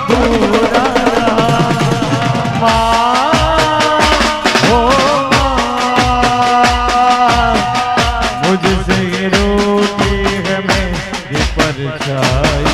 अधूरा मुझसे रोती है मेरी परछाई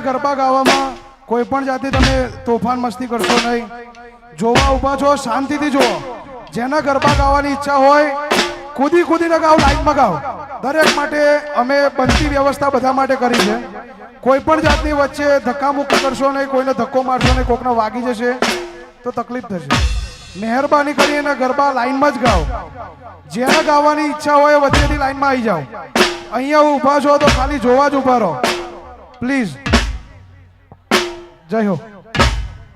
ગરબા ગાવામાં કોઈ પણ જાતે તમે તોફાન મસ્તી કરશો નહીં. જોવા ઊભા છો, શાંતિથી જુઓ. જેના ગરબા ગાવાની ઈચ્છા હોય કૂદી કૂદીને ગાઓ, લાઈનમાં ગાઓ. દરેક માટે અમે બનતી વ્યવસ્થા બધા માટે કરી છે. કોઈ પણ જાતની વચ્ચે ધક્કામુક્કી કરશો નહીં, કોઈને ધક્કો મારશો નહીં, કોકને વાગી જશે તો તકલીફ થશે. મહેરબાની કરીને ગરબા લાઈનમાં જ ગાઓ. જેને ગાવાની ઈચ્છા હોય વચ્ચેથી લાઈનમાં આવી જાઓ. અહીંયા ઊભા છો તો ખાલી જોવા જ ઊભા રહો પ્લીઝ. જય હો.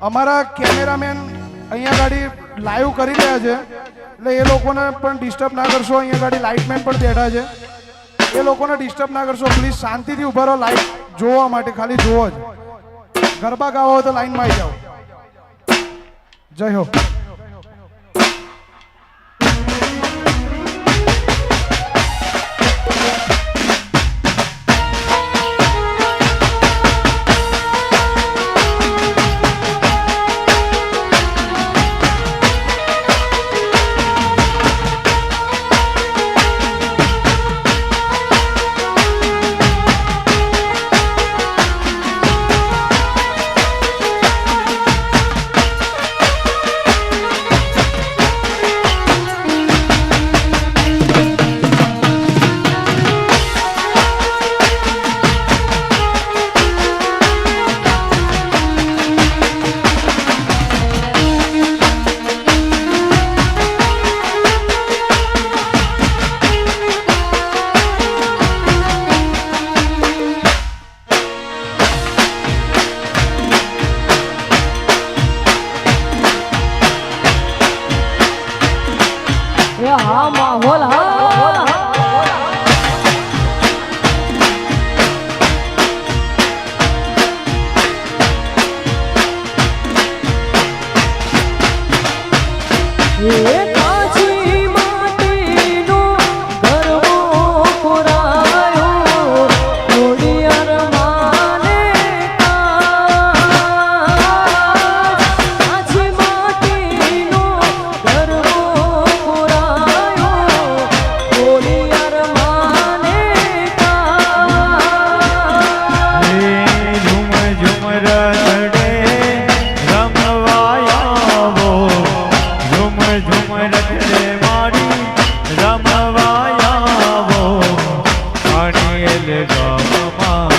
અમારા કેમેરામેન અહીંયા ગાડી લાઈવ કરી રહ્યા છે એટલે એ લોકોને પણ ડિસ્ટર્બ ના કરશો. અહીંયા ગાડી લાઇટમેન પણ બેઠા છે, એ લોકોને ડિસ્ટર્બ ના કરશો પ્લીઝ. શાંતિથી ઊભા રહો લાઈટ જોવા માટે, ખાલી જોવો જ. ગરબા ગાવા હોય તો લાઈનમાં આવી જાઓ. જય હો. હોલ હા એ કાચી માટીનો ગરબો પુરાયો થોડી અરમાને કાચી માટીનો ગરબો પુરાયો થોડી અરમાને ઝુમ ઝુમ રડે રમવાયાવો ઝુમ ઝુમ રડે મારી રમવાયાવો પાણીએલ ગામમાં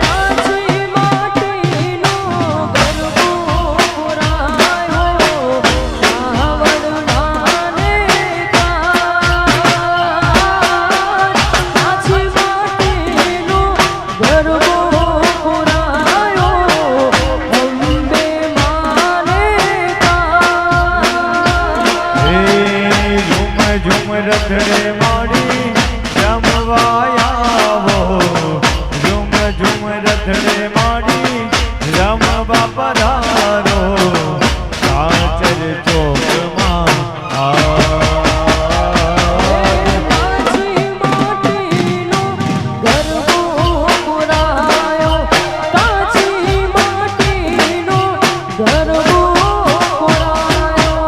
કાચી માટીનો ગરબો પુરાયો સાવરણાને કાચી માટીનો ગરબો પુરાયો અંબે માને ઝુમ ઝુમ રડે મારી રમવાયાવો ઝુમ ઝુમ રડે મારી રમવા પધારો કાચર ચોકમાં કાચી માટીનો ગરબો પુરાયો કાચી માટીનો ગરબો પુરાયો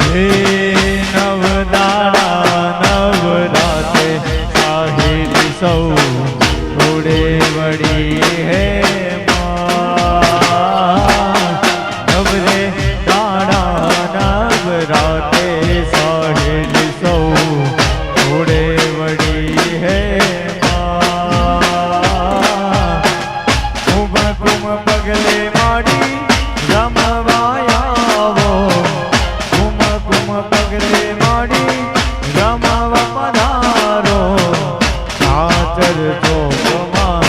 હે નવદાડા નવરાતે સાહિલ સૌ ઉડે વળી હે નવરે દાડા નવરાતે સાહિલ સૌ ઉડે વળી હે કુમ કુમ પગલે માડી રમવાયાવો કુમ કુમ પગલે માડી રમવા પધારો કાચર ચોકમાં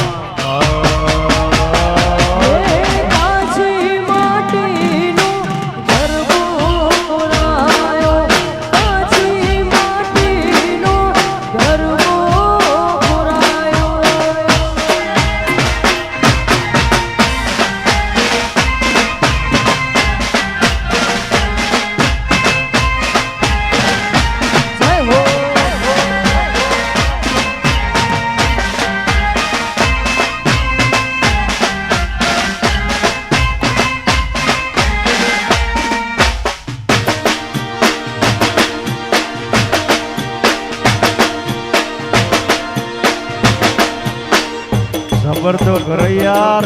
કાચી માટીનો ગરબો પુરાયો કાચી માટીનો ગરબો પુરાયો જય હો ખબર તો કરો યાર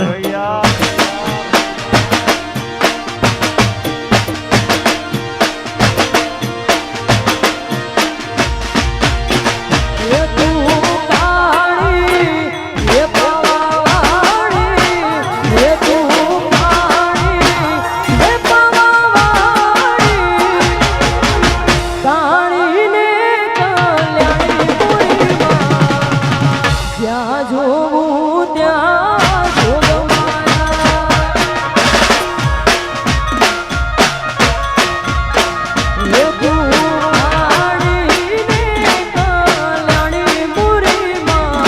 એ તું કાળી એ પાવાવાળી એ તું કાળી એ પાવાવાળી કાળીને કલ્યાણી પુરીમાં જ્યાં જોવું ત્યાં જોગમાયા એ તું કાળીને કલ્યાણી પુરીમાં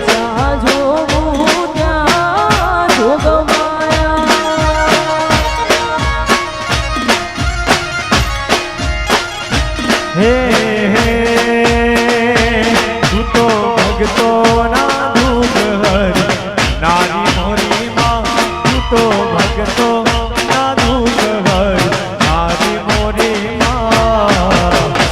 જ્યાં જોવું ત્યાં જોગમાયા હે હે તું તો ભગતો ના દુઃખ હર નારી મોરી માં તું તો ભગતો ના દુઃખ હર નારી મોરી માં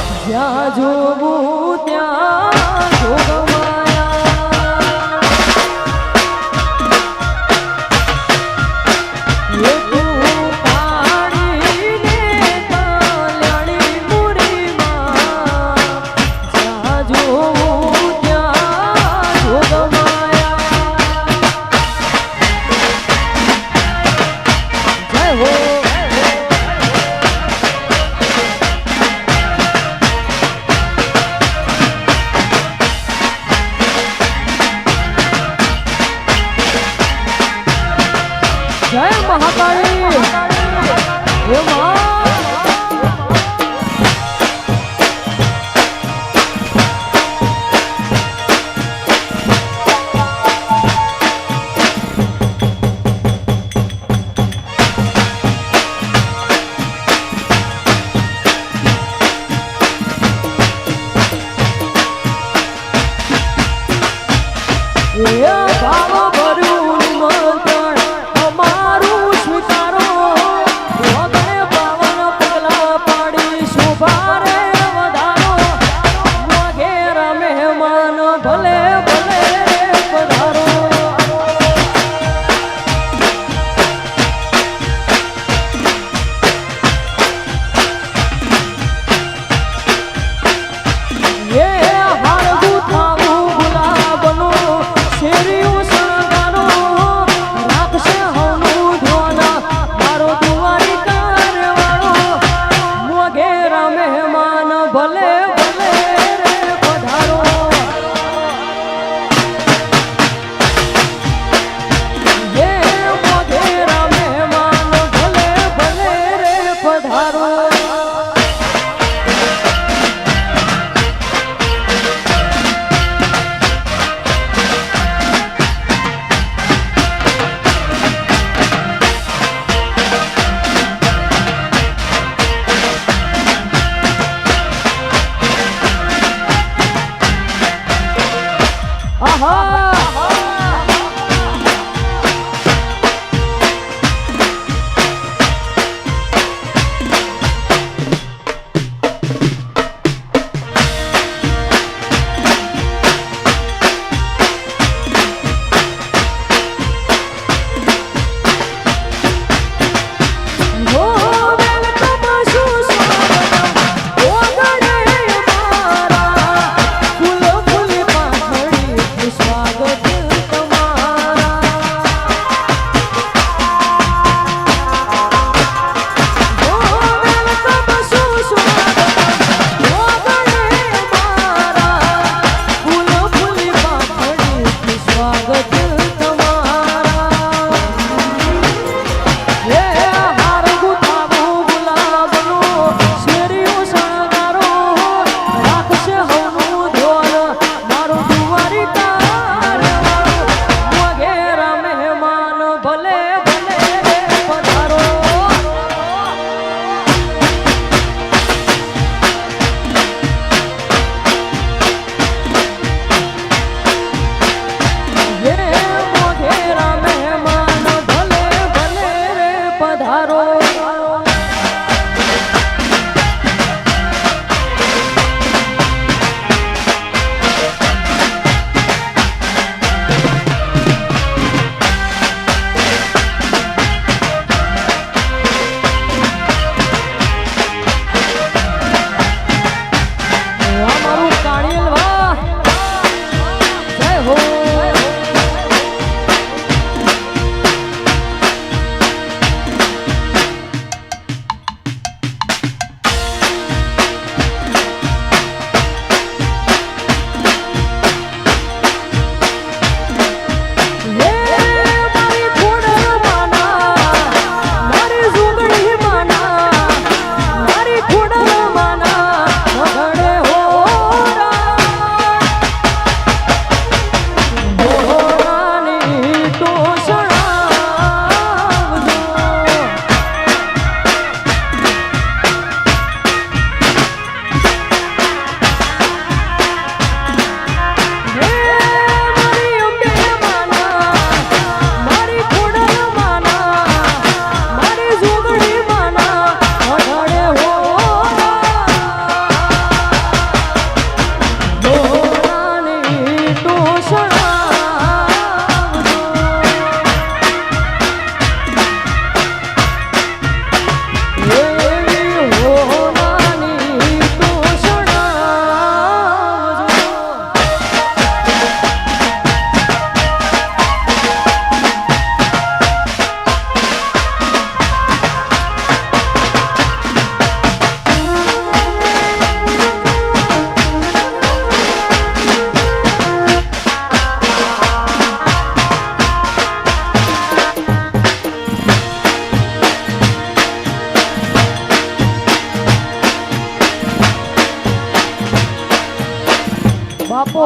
બાપો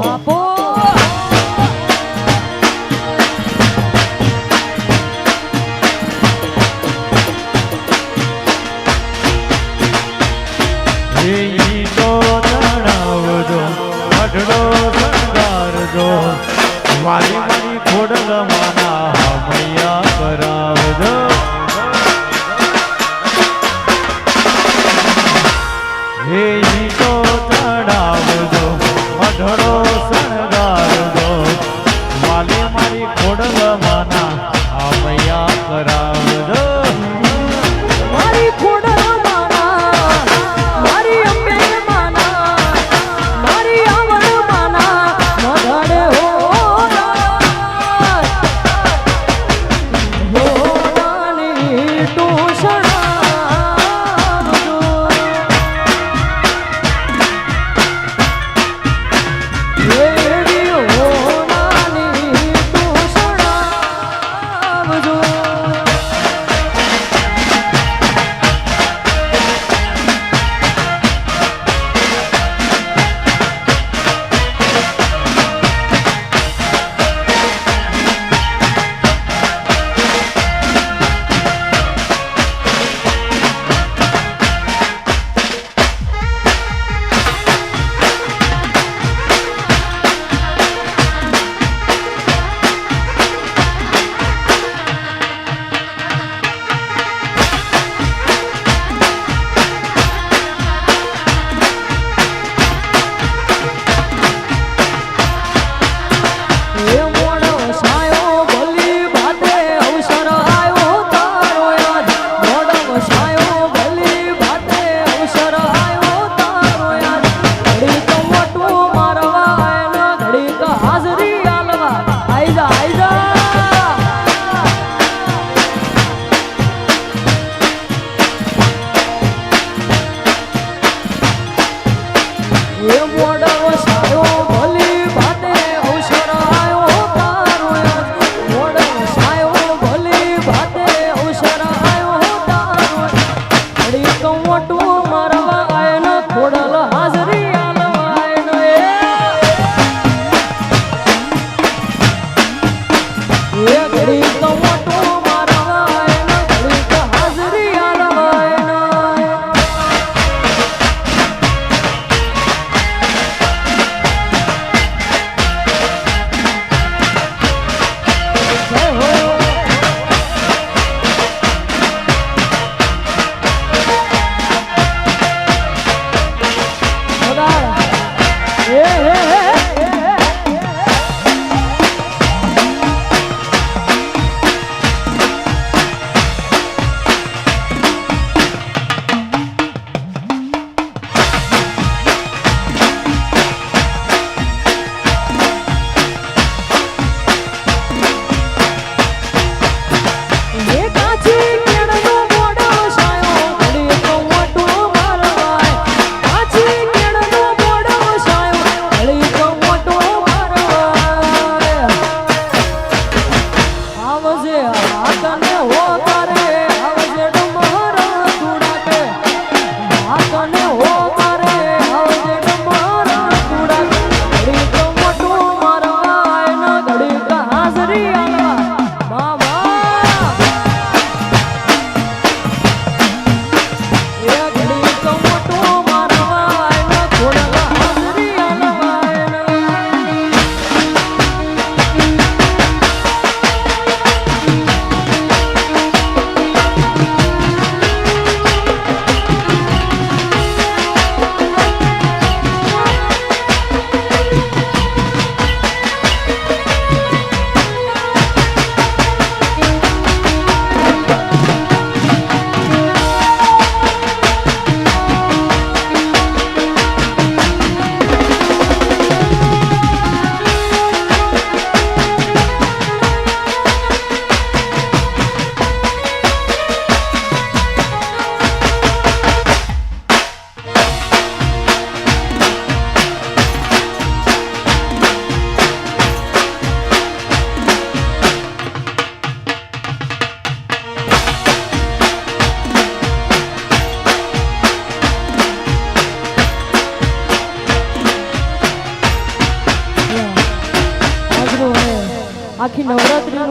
બાપો એ ઈટો ચડાવજો અઢળો શણગારજો મારી મારી ખોડલ માના હમૈયા કરાવજો એ ઈટો ચડાવજો અઢળો શણગારજો મારી મારી ખોડલ માના હમૈયા કરાવજો મારી ખોડલ માના મારી અંબે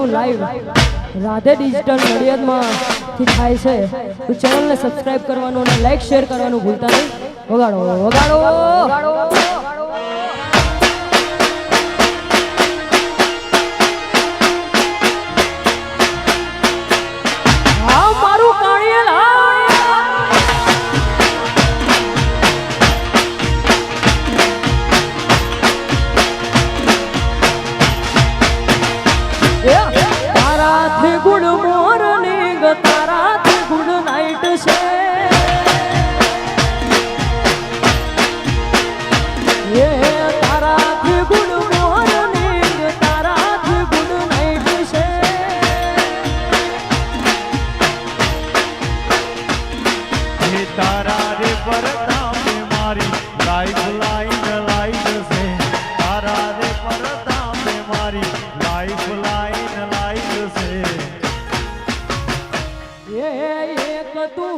પ્રોગ્રામો લાઈવ રાધે ડિજિટલ નડિયાદમાંથી થાય છે તો ચેનલને સબસ્ક્રાઇબ કરવાનું અને લાઈક શેર કરવાનું ભૂલતા નહીં. વગાડો વગાડો આ મારું કાળિયેલ તારાથી ગુડ મોર્નિંગ તારાથી ગુડ નાઈટ છે એ તારાથી ગુડ મોર્નિંગ તારાથી ગુડ નાઈટ છે એ તારા રે પરદા पे મારી લાઈફ લાઈન લાઈટ છે તારા રે પરદા पे મારી લાઈફ લાઈન લાઈટ છે એ એક તું